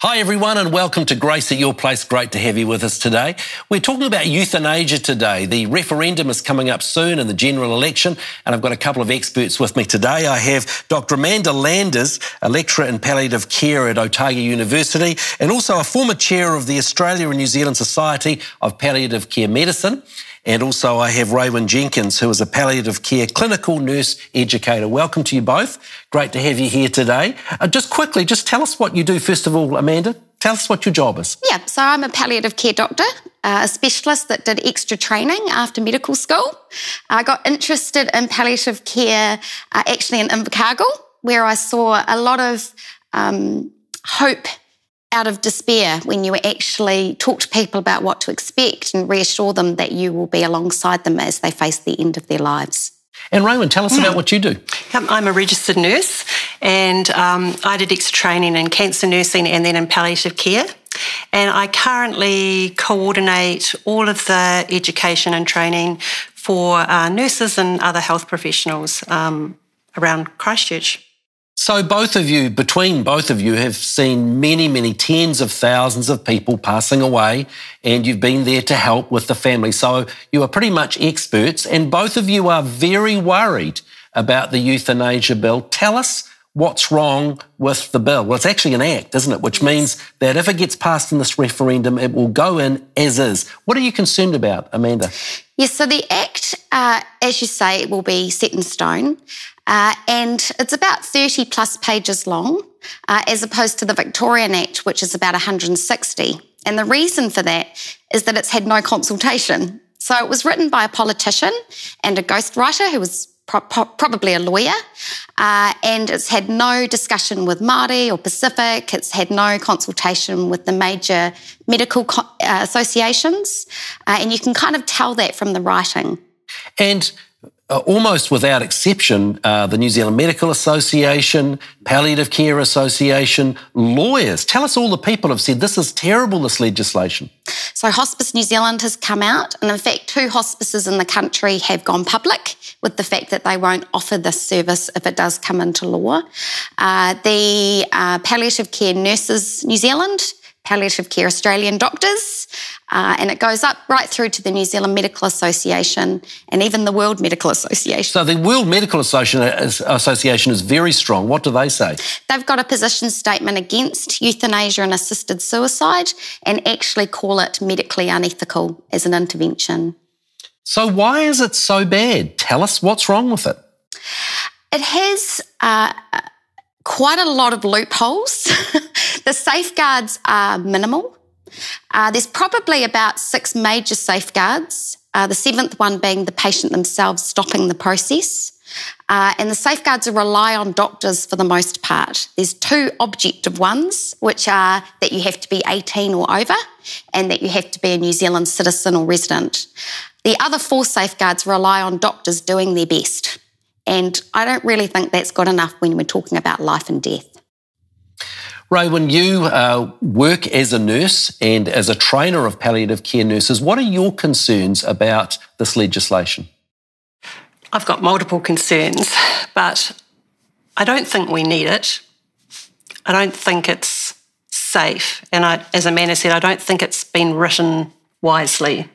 Hi everyone and welcome to Grace at Your Place. Great to have you with us today. We're talking about euthanasia today. The referendum is coming up soon in the general election and I've got a couple of experts with me today. I have Dr. Amanda Landers, a lecturer in palliative care at Otago University and also a former chair of the Australia and New Zealand Society of Palliative Care Medicine. And also I have Raewyn Jenkins, who is a palliative care clinical nurse educator. Welcome to you both. Great to have you here today. Just quickly, just tell us what you do first of all, Amanda. Tell us what your job is. Yeah, so I'm a palliative care doctor, a specialist that did extra training after medical school. I got interested in palliative care actually in Invercargill, where I saw a lot of hope out of despair when you actually talk to people about what to expect and reassure them that you will be alongside them as they face the end of their lives. And Raewyn, tell us about what you do. I'm a registered nurse and I did extra training in cancer nursing and then in palliative care. And I currently coordinate all of the education and training for nurses and other health professionals around Christchurch. So between both of you have seen many tens of thousands of people passing away and you've been there to help with the family. So you are pretty much experts and both of you are very worried about the euthanasia bill. Tell us what's wrong with the bill. Well, it's actually an act, isn't it? Which means that if it gets passed in this referendum, it will go in as is. What are you concerned about, Amanda? Yes, so the act, as you say, it will be set in stone. And it's about 30 plus pages long, as opposed to the Victorian Act, which is about 160. And the reason for that is that it's had no consultation. So it was written by a politician and a ghostwriter who was probably a lawyer, and it's had no discussion with Māori or Pacific. It's had no consultation with the major medical associations, and you can kind of tell that from the writing. And almost without exception, the New Zealand Medical Association, Palliative Care Association, lawyers, tell us all the people have said this is terrible, this legislation. So Hospice New Zealand has come out, and in fact 2 hospices in the country have gone public with the fact that they won't offer this service if it does come into law. The Palliative Care Nurses New Zealand, Palliative Care Australian doctors, and it goes up right through to the New Zealand Medical Association and even the World Medical Association. So the World Medical Association is very strong. What do they say? They've got a position statement against euthanasia and assisted suicide and actually call it medically unethical as an intervention. So why is it so bad? Tell us what's wrong with it. It has quite a lot of loopholes. The safeguards are minimal. There's probably about 6 major safeguards, the 7th one being the patient themselves stopping the process. And the safeguards rely on doctors for the most part. There's 2 objective ones, which are that you have to be 18 or over and that you have to be a New Zealand citizen or resident. The other 4 safeguards rely on doctors doing their best. And I don't really think that's good enough when we're talking about life and death. Raewyn, you work as a nurse and as a trainer of palliative care nurses. What are your concerns about this legislation? I've got multiple concerns, but I don't think we need it. I don't think it's safe. And as Amanda said, I don't think it's been written wisely.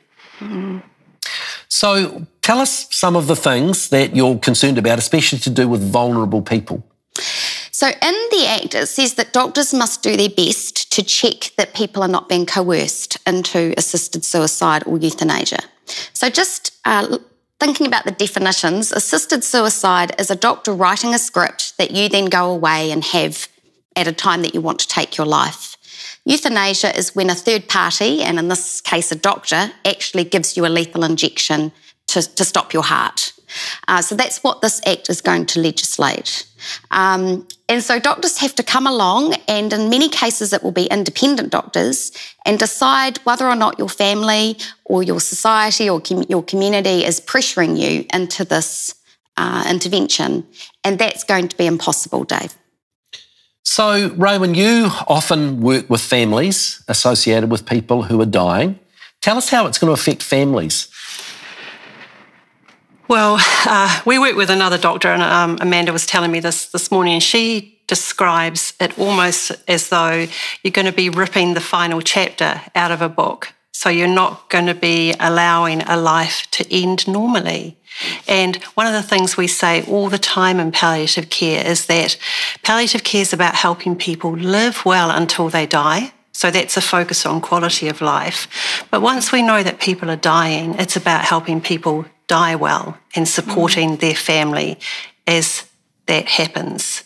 So tell us some of the things that you're concerned about, especially to do with vulnerable people. So in the Act, it says that doctors must do their best to check that people are not being coerced into assisted suicide or euthanasia. So just thinking about the definitions, assisted suicide is a doctor writing a script that you then go away and have at a time that you want to take your life. Euthanasia is when a third party, and in this case a doctor, actually gives you a lethal injection to stop your heart. So that's what this Act is going to legislate. And so doctors have to come along, and in many cases it will be independent doctors, and decide whether or not your family or your society or your community is pressuring you into this intervention. And that's going to be impossible, Dave. So, Raewyn, you often work with families associated with people who are dying. Tell us how it's going to affect families. Well, we work with another doctor, and Amanda was telling me this morning, and she describes it almost as though you're going to be ripping the final chapter out of a book. So you're not going to be allowing a life to end normally. And one of the things we say all the time in palliative care is that palliative care is about helping people live well until they die. So that's a focus on quality of life. But once we know that people are dying, it's about helping people die well and supporting their family as that happens.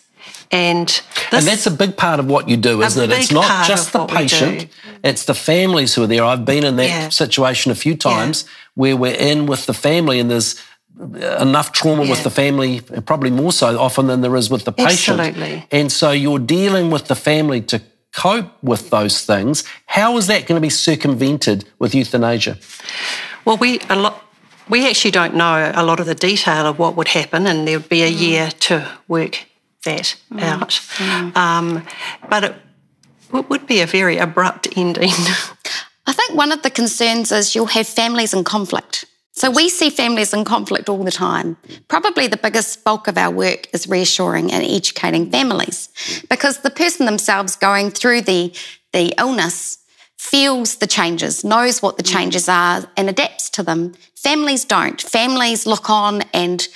And that's a big part of what you do, isn't it? It's not just the patient, it's the families who are there. I've been in that situation a few times where we're in with the family and there's enough trauma with the family, probably more so often than there is with the patient. Absolutely. And so you're dealing with the family to cope with those things. How is that going to be circumvented with euthanasia? Well, we actually don't know a lot of the detail of what would happen, and there would be a year to work that out. But it would be a very abrupt ending. I think one of the concerns is you'll have families in conflict. So we see families in conflict all the time. Probably the biggest bulk of our work is reassuring and educating families, because the person themselves going through the illness feels the changes, knows what the changes are and adapts to them. Families don't. Families look on and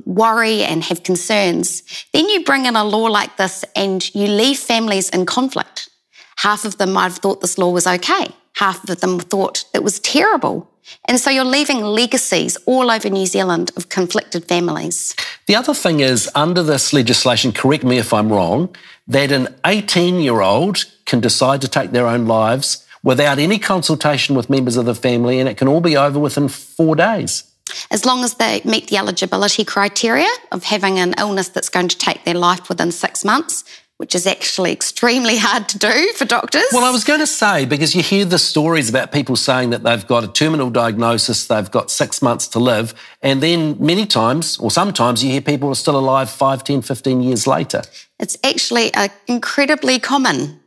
worry and have concerns. Then you bring in a law like this and you leave families in conflict. Half of them might have thought this law was okay. Half of them thought it was terrible. And so you're leaving legacies all over New Zealand of conflicted families. The other thing is, under this legislation, correct me if I'm wrong, that an 18-year-old can decide to take their own lives without any consultation with members of the family, and it can all be over within 4 days. As long as they meet the eligibility criteria of having an illness that's going to take their life within 6 months, which is actually extremely hard to do for doctors. Well, I was going to say, because you hear the stories about people saying that they've got a terminal diagnosis, they've got 6 months to live, and then many times, or sometimes, you hear people are still alive 5, 10, 15 years later. It's actually incredibly common.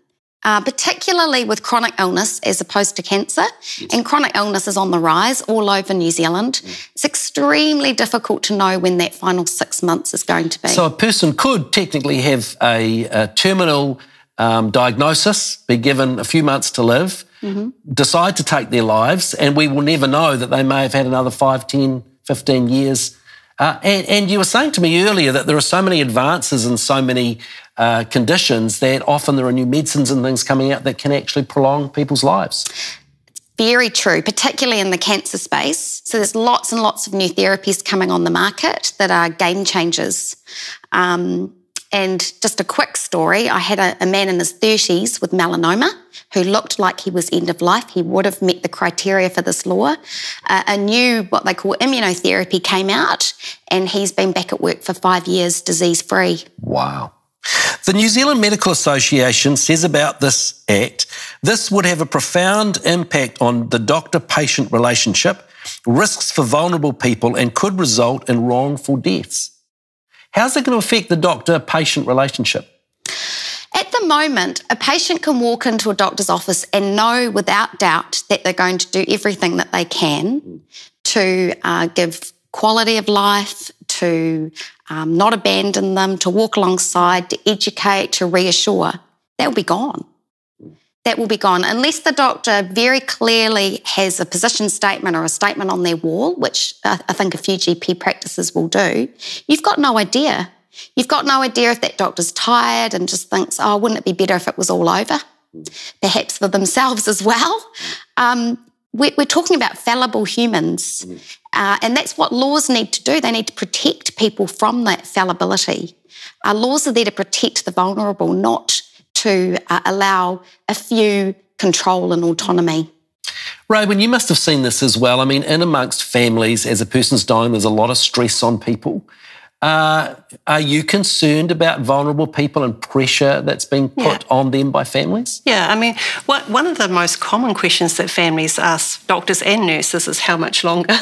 Particularly with chronic illness as opposed to cancer. And chronic illness is on the rise all over New Zealand. It's extremely difficult to know when that final 6 months is going to be. So a person could technically have a terminal diagnosis, be given a few months to live, decide to take their lives, and we will never know that they may have had another 5, 10, 15 years. And you were saying to me earlier that there are so many advances and so many conditions that often there are new medicines and things coming out that can actually prolong people's lives. Very true, particularly in the cancer space. So there's lots and lots of new therapies coming on the market that are game changers. And just a quick story, I had a man in his 30s with melanoma who looked like he was end of life. He would have met the criteria for this law. A new, what they call immunotherapy came out, and he's been back at work for 5 years, disease-free. Wow. The New Zealand Medical Association says about this Act, this would have a profound impact on the doctor-patient relationship, risks for vulnerable people, and could result in wrongful deaths. How's it going to affect the doctor-patient relationship? At the moment, a patient can walk into a doctor's office and know without doubt that they're going to do everything that they can to give quality of life, to not abandon them, to walk alongside, to educate, to reassure. That will be gone. That will be gone unless the doctor very clearly has a position statement or a statement on their wall, which I think a few GP practices will do. You've got no idea. You've got no idea if that doctor's tired and just thinks, oh, wouldn't it be better if it was all over? Perhaps for themselves as well. We're talking about fallible humans, and that's what laws need to do. They need to protect people from that fallibility. Laws are there to protect the vulnerable, not to allow a few control and autonomy. Raewyn, you must have seen this as well. I mean, in amongst families, as a person's dying, there's a lot of stress on people. Are you concerned about vulnerable people and pressure that's being put on them by families? Yeah, I mean, one of the most common questions that families ask doctors and nurses is how much longer?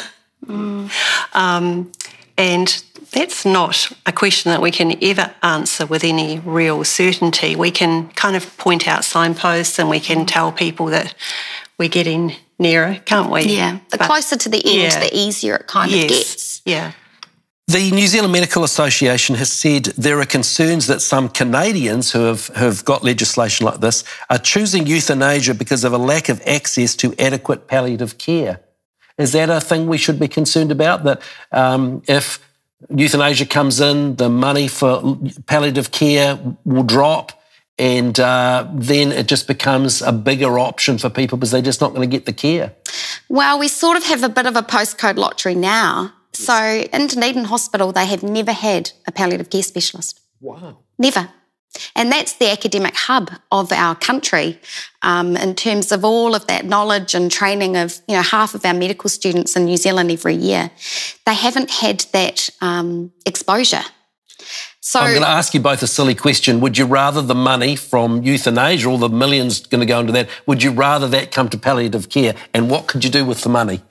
And that's not a question that we can ever answer with any real certainty. We can kind of point out signposts and we can tell people that we're getting nearer, can't we? Yeah. The closer to the end, the easier it kind of gets. Yeah. The New Zealand Medical Association has said there are concerns that some Canadians who have got legislation like this are choosing euthanasia because of a lack of access to adequate palliative care. Is that a thing we should be concerned about, that if euthanasia comes in, the money for palliative care will drop, and then it just becomes a bigger option for people because they're just not going to get the care? Well, we sort of have a bit of a postcode lottery now. So in Dunedin Hospital, they have never had a palliative care specialist. Wow. Never. And that's the academic hub of our country in terms of all of that knowledge and training of, half of our medical students in New Zealand every year. They haven't had that exposure. So I'm going to ask you both a silly question. Would you rather the money from euthanasia, all the millions going to go into that, would you rather that come to palliative care? And what could you do with the money?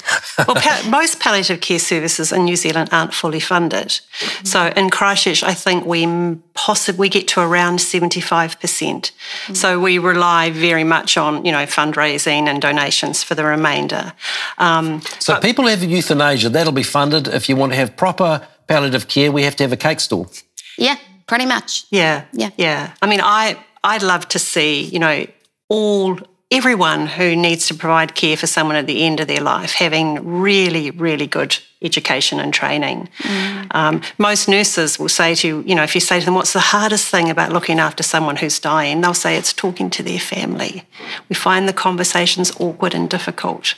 Well, most palliative care services in New Zealand aren't fully funded. So in Christchurch, I think we get to around 75%. So we rely very much on, fundraising and donations for the remainder. So people have euthanasia, that'll be funded. If you want to have proper palliative care, we have to have a cake stall. Yeah, pretty much. Yeah. I mean, I'd love to see, everyone who needs to provide care for someone at the end of their life having really, really good education and training. Most nurses will say to you, if you say to them, what's the hardest thing about looking after someone who's dying? They'll say it's talking to their family. We find the conversations awkward and difficult.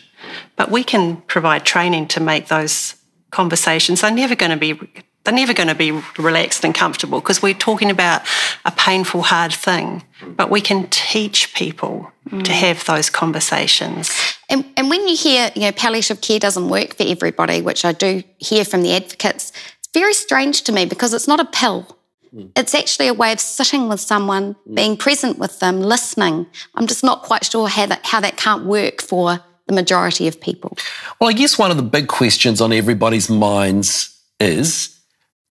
But we can provide training to make those conversations. They're never going to be relaxed and comfortable because we're talking about a painful, hard thing. But we can teach people to have those conversations. And when you hear, palliative care doesn't work for everybody, which I do hear from the advocates, it's very strange to me because it's not a pill. It's actually a way of sitting with someone, being present with them, listening. I'm just not quite sure how that can't work for the majority of people. Well, I guess one of the big questions on everybody's minds is,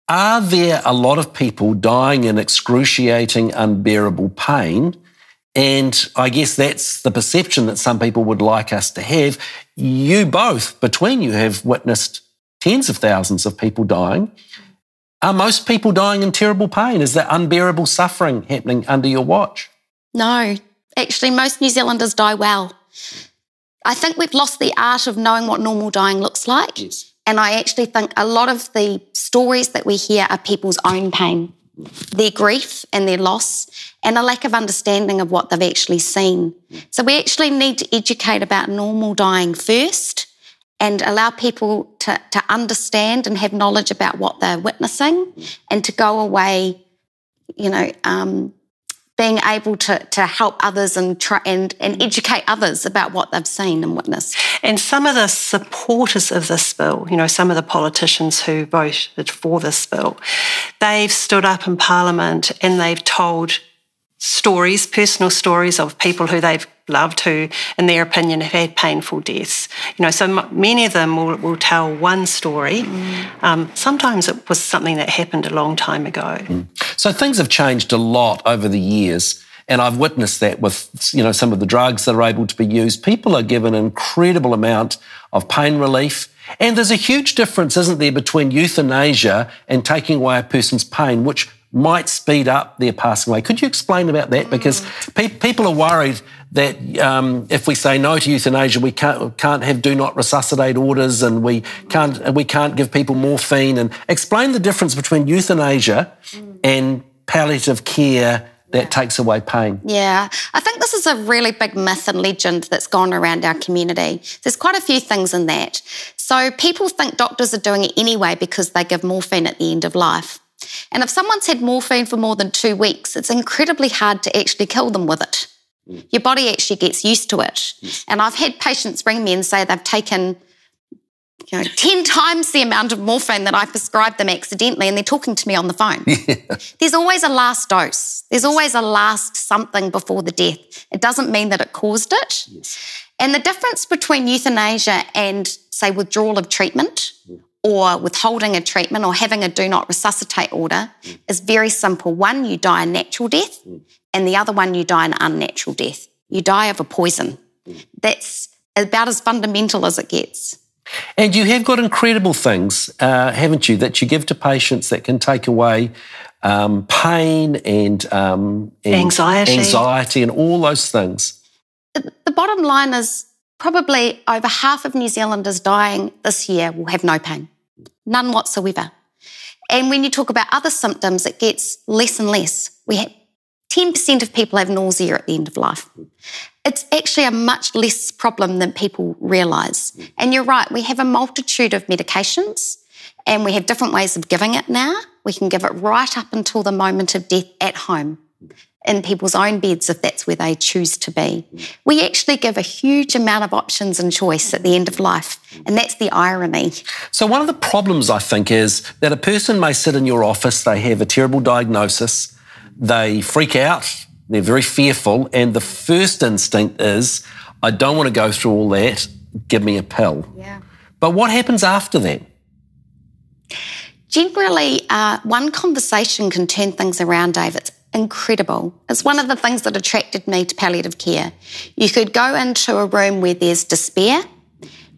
are there a lot of people dying in excruciating, unbearable pain? And I guess that's the perception that some people would like us to have. You both, between you, have witnessed tens of thousands of people dying. Are most people dying in terrible pain? Is there unbearable suffering happening under your watch? No. Actually, most New Zealanders die well. I think we've lost the art of knowing what normal dying looks like. Yes. And I actually think a lot of the stories that we hear are people's own pain, their grief and their loss, and a lack of understanding of what they've actually seen. So we actually need to educate about normal dying first and allow people to understand and have knowledge about what they're witnessing and to go away, being able to help others and educate others about what they've seen and witnessed. And some of the supporters of this bill, some of the politicians who voted for this bill, they've stood up in Parliament and they've told stories, personal stories of people who they've loved who, in their opinion, have had painful deaths. So many of them will tell one story. Sometimes it was something that happened a long time ago. So things have changed a lot over the years, and I've witnessed that with, some of the drugs that are able to be used. People are given an incredible amount of pain relief, and there's a huge difference, isn't there, between euthanasia and taking away a person's pain, which might speed up their passing away. Could you explain about that? Because people are worried that if we say no to euthanasia, we can't have do not resuscitate orders, and we can't give people morphine. And explain the difference between euthanasia and palliative care that takes away pain. Yeah, I think this is a really big myth and legend that's gone around our community. There's quite a few things in that. So people think doctors are doing it anyway because they give morphine at the end of life. And if someone's had morphine for more than 2 weeks, it's incredibly hard to actually kill them with it. Your body actually gets used to it. And I've had patients ring me and say they've taken 10 times the amount of morphine that I prescribed them accidentally, and they're talking to me on the phone. There's always a last dose. There's always a last something before the death. It doesn't mean that it caused it. And the difference between euthanasia and, say, withdrawal of treatment or withholding a treatment or having a do not resuscitate order is very simple. One, you die a natural death, and the other one, you die an unnatural death. You die of a poison. That's about as fundamental as it gets. And you have got incredible things, haven't you, that you give to patients that can take away pain and anxiety and all those things. The bottom line is probably over half of New Zealanders dying this year will have no pain, none whatsoever. And when you talk about other symptoms, it gets less and less. We have 10% of people have nausea at the end of life. It's actually a much less problem than people realise. And you're right, we have a multitude of medications and we have different ways of giving it now. We can give it right up until the moment of death at home, in people's own beds if that's where they choose to be. We actually give a huge amount of options and choice at the end of life, and that's the irony. So one of the problems, I think, is that a person may sit in your office, they have a terrible diagnosis, they freak out, they're very fearful, and the first instinct is, I don't want to go through all that, give me a pill. Yeah. But what happens after that? Generally, one conversation can turn things around, Dave. It's incredible. It's one of the things that attracted me to palliative care. You could go into a room where there's despair,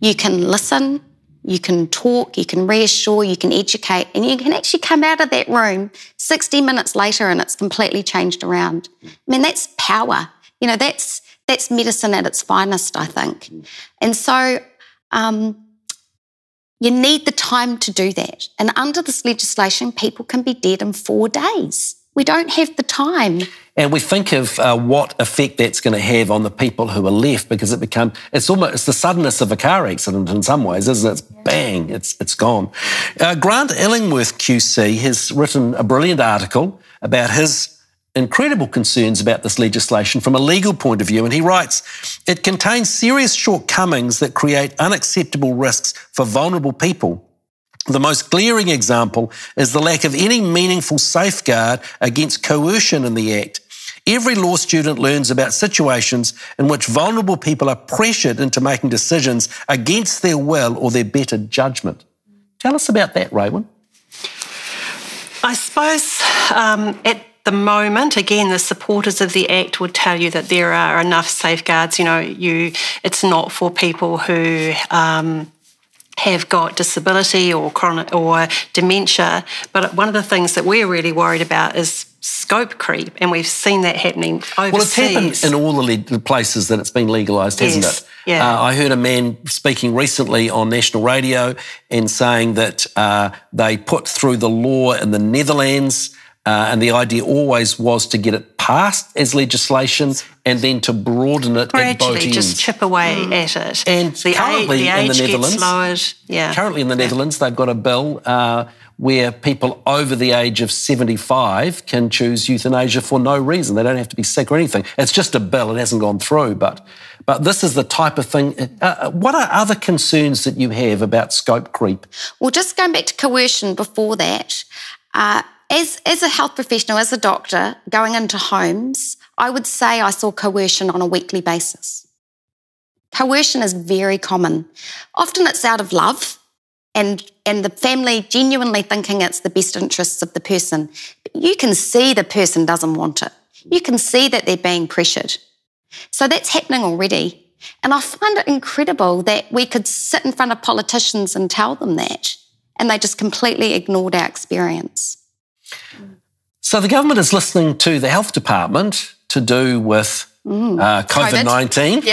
you can listen, you can talk, you can reassure, you can educate, and you can actually come out of that room 60 minutes later and it's completely changed around. I mean, that's power. You know, that's medicine at its finest, I think. And so you need the time to do that. And under this legislation, people can be dead in 4 days. We don't have the time. And we think of what effect that's going to have on the people who are left, because it's the suddenness of a car accident in some ways, isn't it? It's bang, it's gone. Grant Illingworth QC has written a brilliant article about his incredible concerns about this legislation from a legal point of view, and he writes, it contains serious shortcomings that create unacceptable risks for vulnerable people. The most glaring example is the lack of any meaningful safeguard against coercion in the Act. Every law student learns about situations in which vulnerable people are pressured into making decisions against their will or their better judgment. Tell us about that, Raewyn. I suppose at the moment, again, the supporters of the Act would tell you that there are enough safeguards. You know, it's not for people who have got disability or chronic or dementia. But one of the things that we're really worried about is scope creep, and we've seen that happening overseas. Well, it's happened in all the places that it's been legalised, hasn't it? Yeah. I heard a man speaking recently on national radio and saying that they put through the law in the Netherlands, and the idea always was to get it passed as legislation and then to broaden it at both ends. Just chip away at it. And currently in the Netherlands, gets lowered. Yeah. Currently in the Netherlands, they've got a bill where people over the age of 75 can choose euthanasia for no reason. They don't have to be sick or anything. It's just a bill. It hasn't gone through. But this is the type of thing. What are other concerns that you have about scope creep? Well, just going back to coercion before that, as a health professional, as a doctor, going into homes, I would say I saw coercion on a weekly basis. Coercion is very common. Often it's out of love and the family genuinely thinking it's the best interests of the person. But you can see the person doesn't want it. You can see that they're being pressured. So that's happening already. And I find it incredible that we could sit in front of politicians and tell them that, and they just completely ignored our experience. So the government is listening to the health department to do with COVID-19,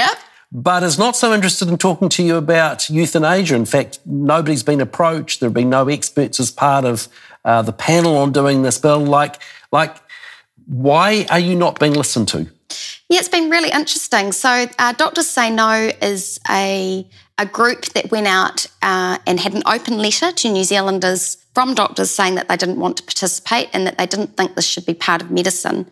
but is not so interested in talking to you about euthanasia. In fact, nobody's been approached. There have been no experts as part of the panel on doing this bill. Like, why are you not being listened to? Yeah, it's been really interesting. So Doctors Say No is a group that went out and had an open letter to New Zealanders from doctors saying that they didn't want to participate and that they didn't think this should be part of medicine.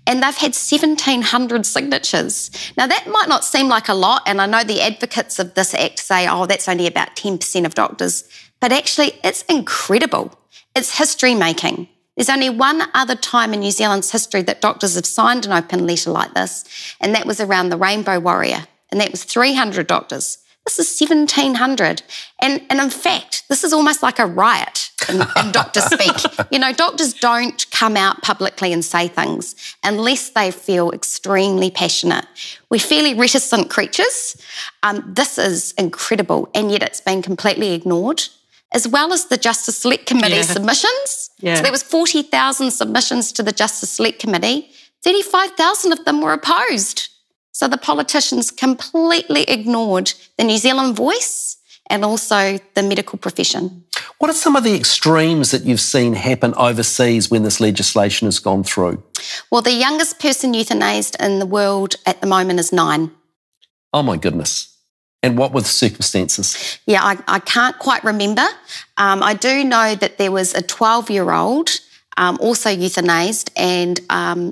And they've had 1,700 signatures. Now, that might not seem like a lot, and I know the advocates of this Act say, oh, that's only about 10% of doctors, but actually it's incredible. It's history-making. There's only one other time in New Zealand's history that doctors have signed an open letter like this, and that was around the Rainbow Warrior, and that was 300 doctors. This is 1,700. And in fact, this is almost like a riot in doctor speak. You know, doctors don't come out publicly and say things unless they feel extremely passionate. We're fairly reticent creatures. This is incredible, and yet it's been completely ignored, as well as the Justice Select Committee submissions. So there was 40,000 submissions to the Justice Select Committee. 35,000 of them were opposed. So the politicians completely ignored the New Zealand voice and also the medical profession. What are some of the extremes that you've seen happen overseas when this legislation has gone through? Well, the youngest person euthanased in the world at the moment is 9. Oh, my goodness. And what were the circumstances? Yeah, I can't quite remember. I do know that there was a 12-year-old also euthanased, and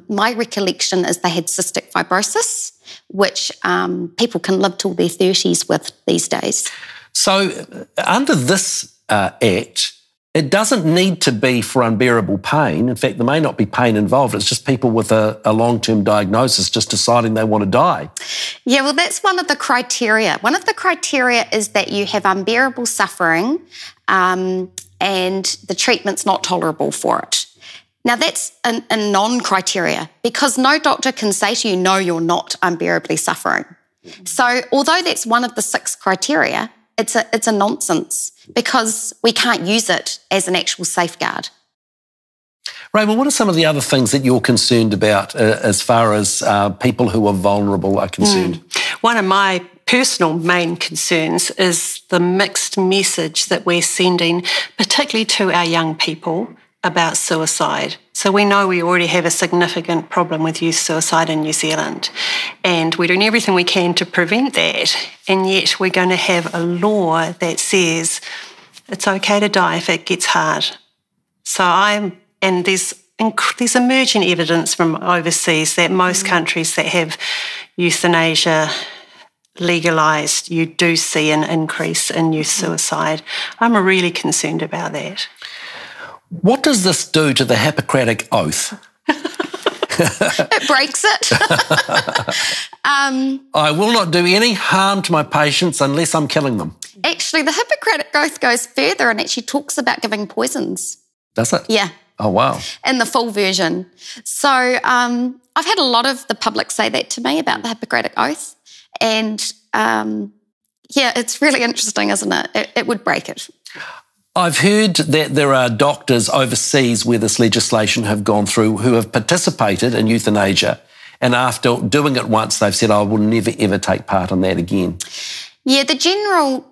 my recollection is they had cystic fibrosis, which people can live till their 30s with these days. So under this Act, it doesn't need to be for unbearable pain. In fact, there may not be pain involved. It's just people with a long-term diagnosis just deciding they want to die. Yeah, well, that's one of the criteria. One of the criteria is that you have unbearable suffering and the treatment's not tolerable for it. Now, that's a non-criteria because no doctor can say to you, no, you're not unbearably suffering. So although that's one of the 6 criteria, it's a nonsense because we can't use it as an actual safeguard. Raymond, what are some of the other things that you're concerned about as far as people who are vulnerable are concerned? One of my personal main concerns is the mixed message that we're sending, particularly to our young people, about suicide. So we know we already have a significant problem with youth suicide in New Zealand, and we're doing everything we can to prevent that, and yet we're going to have a law that says it's okay to die if it gets hard. And there's emerging evidence from overseas that most countries that have euthanasia legalised, you do see an increase in youth suicide. I'm really concerned about that. What does this do to the Hippocratic Oath? It breaks it. I will not do any harm to my patients unless I'm killing them. Actually, the Hippocratic Oath goes further and actually talks about giving poisons. Does it? Yeah. Oh, wow. In the full version. So I've had a lot of the public say that to me about the Hippocratic Oath. And, yeah, it's really interesting, isn't it? It would break it. I've heard that there are doctors overseas where this legislation have gone through who have participated in euthanasia, and after doing it once, they've said, I will never, ever take part in that again. Yeah, the general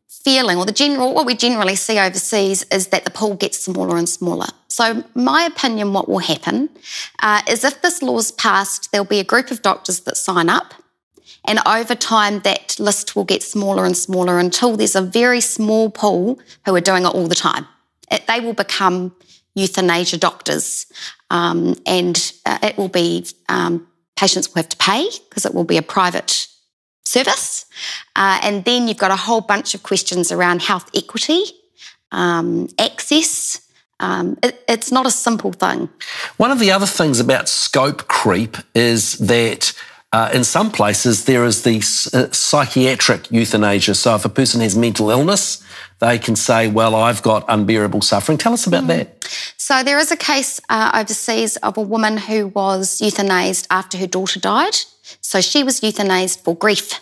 feeling, or what we generally see overseas is that the pool gets smaller and smaller. So my opinion, what will happen is if this law's passed, there'll be a group of doctors that sign up, and over time, that list will get smaller and smaller until there's a very small pool who are doing it all the time. They will become euthanasia doctors, and it will be patients will have to pay because it will be a private service. And then you've got a whole bunch of questions around health equity, access. It's not a simple thing. One of the other things about scope creep is that in some places, there is the psychiatric euthanasia. So if a person has mental illness, they can say, well, I've got unbearable suffering. Tell us about that. So there is a case overseas of a woman who was euthanased after her daughter died. So she was euthanased for grief.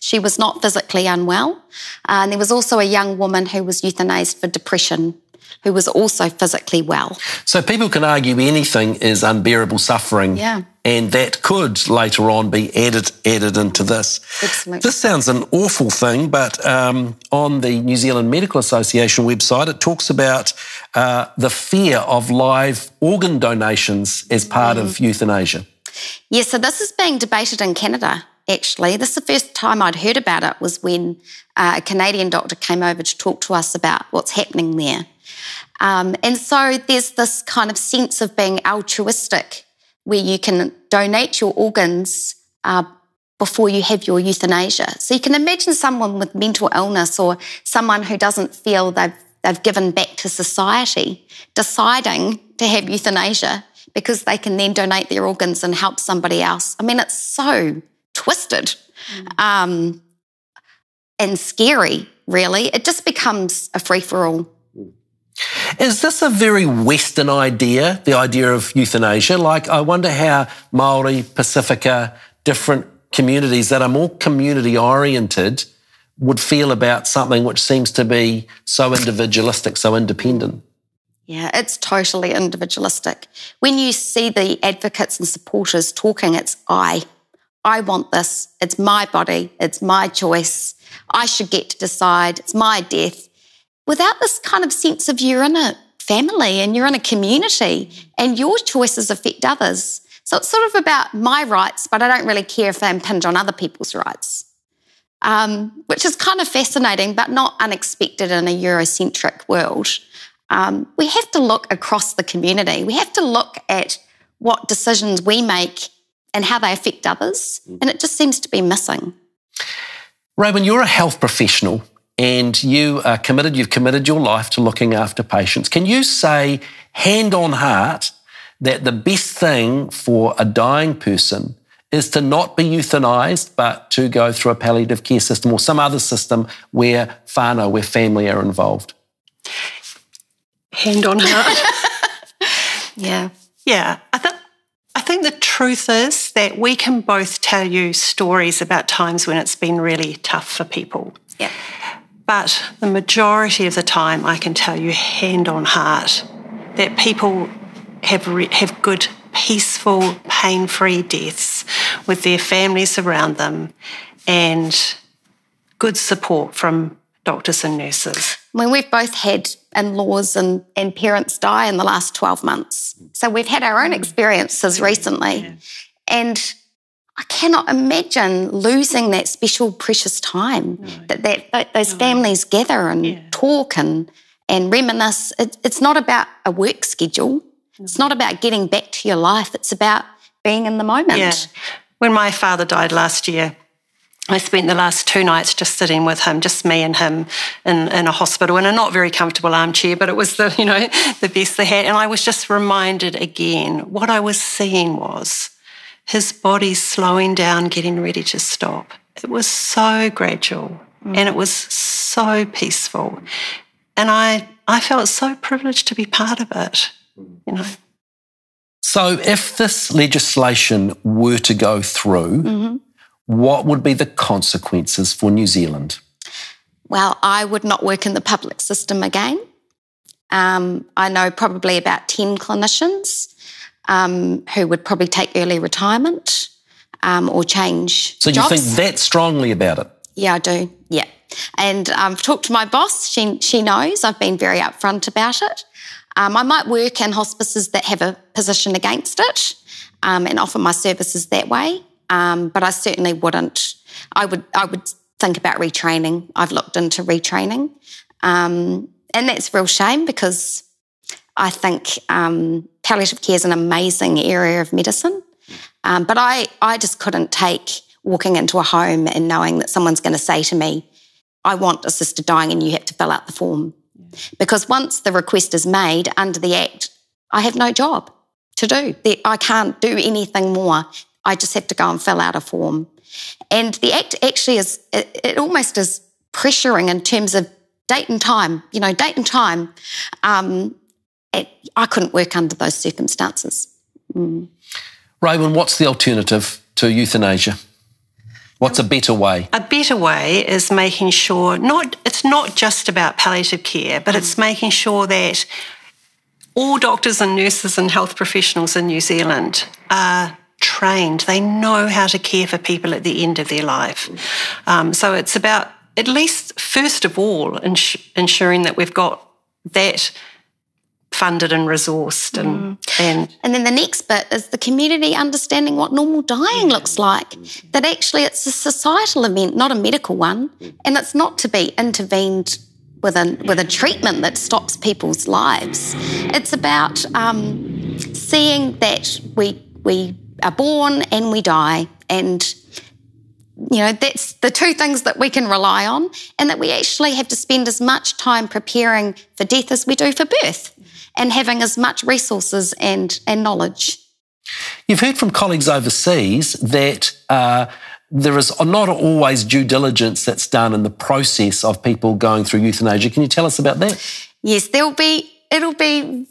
She was not physically unwell. And there was also a young woman who was euthanased for depression, who was also physically well. So people can argue anything is unbearable suffering. Yeah. And that could later on be added into this. Absolutely. This sounds an awful thing, but on the New Zealand Medical Association website, it talks about the fear of live organ donations as part of euthanasia. Yeah, so this is being debated in Canada, actually. This is the first time I'd heard about it was when a Canadian doctor came over to talk to us about what's happening there. And so there's this kind of sense of being altruistic where you can donate your organs before you have your euthanasia. So you can imagine someone with mental illness or someone who doesn't feel they've given back to society deciding to have euthanasia because they can then donate their organs and help somebody else. I mean, it's so twisted. and scary, really. It just becomes a free-for-all. Is this a very Western idea, the idea of euthanasia? Like, I wonder how Māori, Pacifica, different communities that are more community-oriented would feel about something which seems to be so individualistic, so independent. Yeah, it's totally individualistic. When you see the advocates and supporters talking, it's I want this. It's my body. It's my choice. I should get to decide. It's my death. Without this kind of sense of you're in a family and you're in a community and your choices affect others. So it's sort of about my rights, but I don't really care if they impinge on other people's rights, which is kind of fascinating, but not unexpected in a Eurocentric world. We have to look across the community. We have to look at what decisions we make and how they affect others, and it just seems to be missing. Raven, you're a health professional and you are committed, you've committed your life to looking after patients. Can you say, hand on heart, that the best thing for a dying person is to not be euthanised, but to go through a palliative care system or some other system where whānau, where family are involved? Hand on heart. Yeah. I think the truth is that we can both tell you stories about times when it's been really tough for people. Yeah. But the majority of the time, I can tell you hand on heart that people have good, peaceful, pain-free deaths with their families around them and good support from doctors and nurses. I mean, we've both had in-laws and parents die in the last 12 months. So we've had our own experiences recently. Yeah. And I cannot imagine losing that special, precious time that those families gather and talk and reminisce. It's not about a work schedule. It's not about getting back to your life. It's about being in the moment. Yeah. When my father died last year, I spent the last 2 nights just sitting with him, just me and him in a hospital in a not very comfortable armchair, but it was the best they had. And I was just reminded again, what I was seeing was his body slowing down, getting ready to stop. It was so gradual and it was so peaceful. And I felt so privileged to be part of it, So if this legislation were to go through, what would be the consequences for New Zealand? Well, I would not work in the public system again. I know probably about 10 clinicians who would probably take early retirement or change So jobs. You think that strongly about it? Yeah, I do, yeah. And I've talked to my boss. She knows. I've been very upfront about it. I might work in hospices that have a position against it and offer my services that way. But I certainly wouldn't. I would think about retraining. I've looked into retraining. And that's a real shame because I think palliative care is an amazing area of medicine. But I just couldn't take walking into a home and knowing that someone's going to say to me, I want assisted dying and you have to fill out the form. Because once the request is made under the Act, I have no job to do. I can't do anything more. I just have to go and fill out a form. And the Act actually it almost is pressuring in terms of date and time. Date and time. I couldn't work under those circumstances. Raven, what's the alternative to euthanasia? What's a better way? A better way is making sure, it's not just about palliative care, but it's making sure that all doctors and nurses and health professionals in New Zealand are trained. They know how to care for people at the end of their life. So it's about, at least first of all, ensuring that we've got that funded and resourced. And then the next bit is the community understanding what normal dying looks like, that actually it's a societal event, not a medical one, and it's not to be intervened with a treatment that stops people's lives. It's about seeing that we are born and we die, and that's the two things that we can rely on, and that we actually have to spend as much time preparing for death as we do for birth, and having as much resources and knowledge. You've heard from colleagues overseas that there is not always due diligence that's done in the process of people going through euthanasia. Can you tell us about that? Yes, it'll be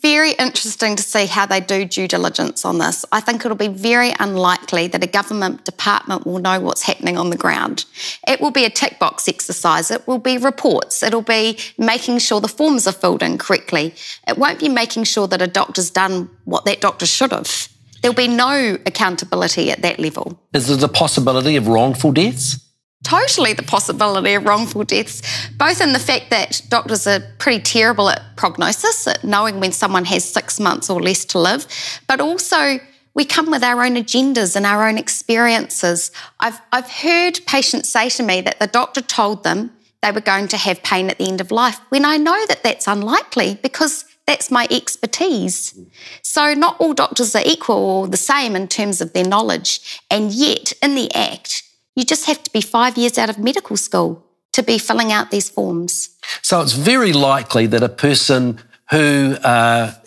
very interesting to see how they do due diligence on this. I think it'll be very unlikely that a government department will know what's happening on the ground. It will be a tick box exercise. It will be reports. It'll be making sure the forms are filled in correctly. It won't be making sure that a doctor's done what that doctor should have. There'll be no accountability at that level. Is there the possibility of wrongful deaths? Totally the possibility of wrongful deaths, both in the fact that doctors are pretty terrible at prognosis, at knowing when someone has 6 months or less to live, but also we come with our own agendas and our own experiences. I've heard patients say to me that the doctor told them they were going to have pain at the end of life, when I know that that's unlikely because that's my expertise. So not all doctors are equal or the same in terms of their knowledge, and yet in the Act, you just have to be 5 years out of medical school to be filling out these forms. So it's very likely that a person who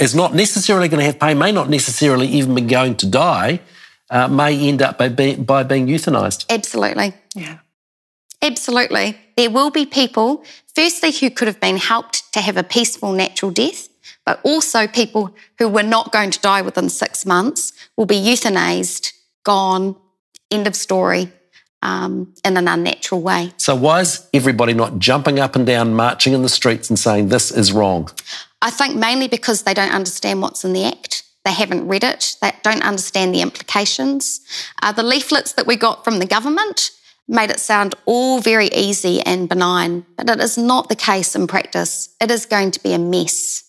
is not necessarily going to have pain, may not necessarily even be going to die, may end up by being euthanised. Absolutely. Yeah. Absolutely. There will be people, firstly, who could have been helped to have a peaceful natural death, but also people who were not going to die within 6 months will be euthanised, gone, end of story. In an unnatural way. So why is everybody not jumping up and down, marching in the streets and saying this is wrong? I think mainly because they don't understand what's in the Act. They haven't read it. They don't understand the implications. The leaflets that we got from the government made it sound all very easy and benign, but it is not the case in practice. It is going to be a mess.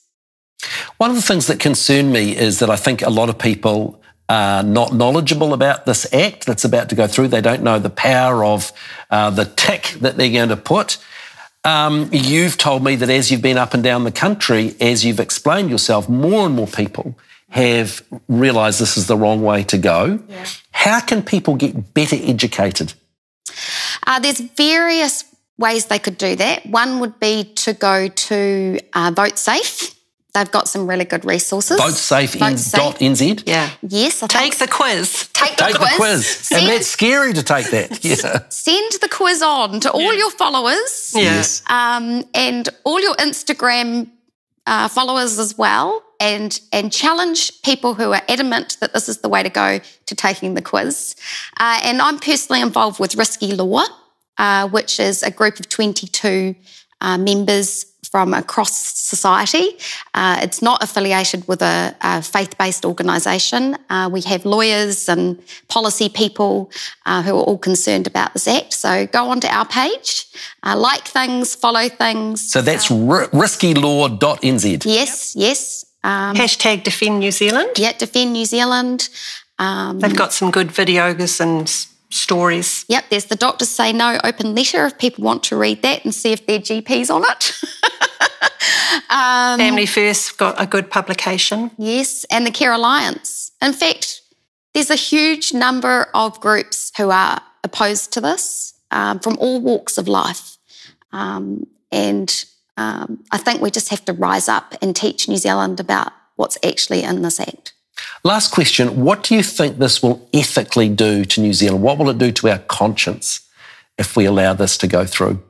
One of the things that concern me is that I think a lot of people are not knowledgeable about this Act that's about to go through. They don't know the power of the tick that they're going to put. You've told me that as you've been up and down the country, as you've explained yourself, more and more people have realised this is the wrong way to go. Yeah. How can people get better educated? There's various ways they could do that. One would be to go to VoteSafe. They've got some really good resources. VoteSafe.nz? Yeah. Yes. Take the quiz. Take the quiz. And that's scary to take that. Yeah. Send the quiz on to all your followers. Yes. And all your Instagram followers as well. And challenge people who are adamant that this is the way to go to taking the quiz. And I'm personally involved with Risky Law, which is a group of 22 members from across society. It's not affiliated with a faith-based organisation. We have lawyers and policy people who are all concerned about this Act. So go onto our page, like things, follow things. So that's riskylaw.nz. Yes, yes. Hashtag Defend New Zealand. Yeah, Defend New Zealand. They've got some good videos and stories. Yep, there's the Doctors Say No open letter if people want to read that and see if their GP's on it. Family First got a good publication. Yes, and the Care Alliance. In fact, there's a huge number of groups who are opposed to this from all walks of life. I think we just have to rise up and teach New Zealand about what's actually in this Act. Last question. What do you think this will ethically do to New Zealand? What will it do to our conscience if we allow this to go through?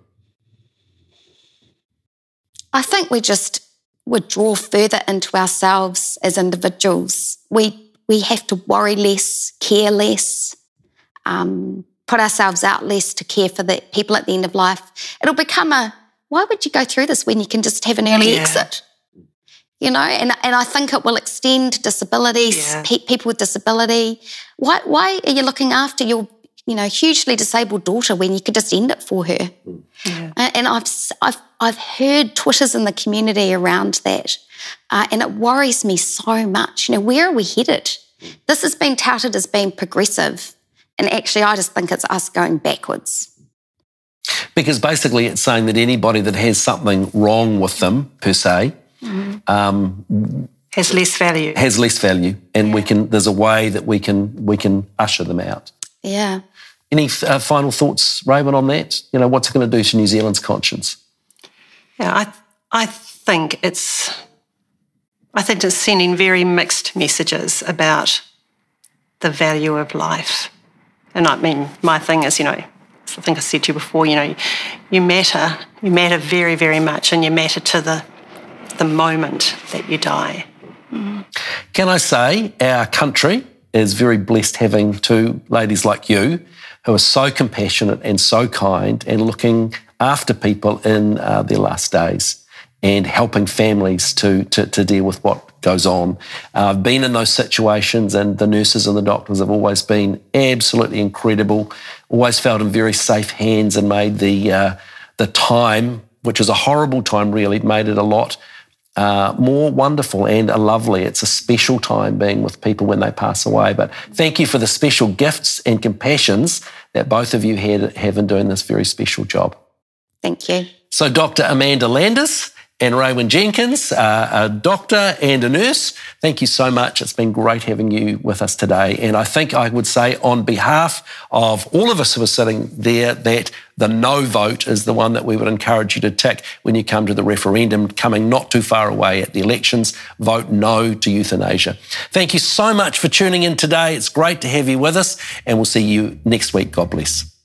I think we just withdraw further into ourselves as individuals. We have to worry less, care less, put ourselves out less to care for the people at the end of life. It'll become why would you go through this when you can just have an early exit? You know, and I think it will extend disabilities, people with disability. Why are you looking after your, hugely disabled daughter when you could just end it for her? Yeah. And I've heard Twitters in the community around that, and it worries me so much. Where are we headed? This has been touted as being progressive, and actually I just think it's us going backwards. Because basically it's saying that anybody that has something wrong with them, per se, has less value. Has less value, and there's a way that we can usher them out. Yeah. Any final thoughts, Raven, on that? What's it going to do to New Zealand's conscience? Yeah, I think it's sending very mixed messages about the value of life. And I mean, my thing is, I think I said to you before, you matter very, very much, and you matter to the moment that you die. Can I say our country is very blessed having two ladies like you who are so compassionate and so kind and looking after people in their last days and helping families to deal with what goes on. I've been in those situations, and the nurses and the doctors have always been absolutely incredible, always felt in very safe hands, and made the time, which is a horrible time really, made it a lot more wonderful and lovely. It's a special time being with people when they pass away. But thank you for the special gifts and compassions that both of you have in doing this very special job. Thank you. So Dr. Amanda Landis and Raywin Jenkins, a doctor and a nurse, thank you so much. It's been great having you with us today. And I think I would say on behalf of all of us who are sitting there that the no vote is the one that we would encourage you to tick when you come to the referendum coming not too far away at the elections. Vote no to euthanasia. Thank you so much for tuning in today. It's great to have you with us, and we'll see you next week. God bless.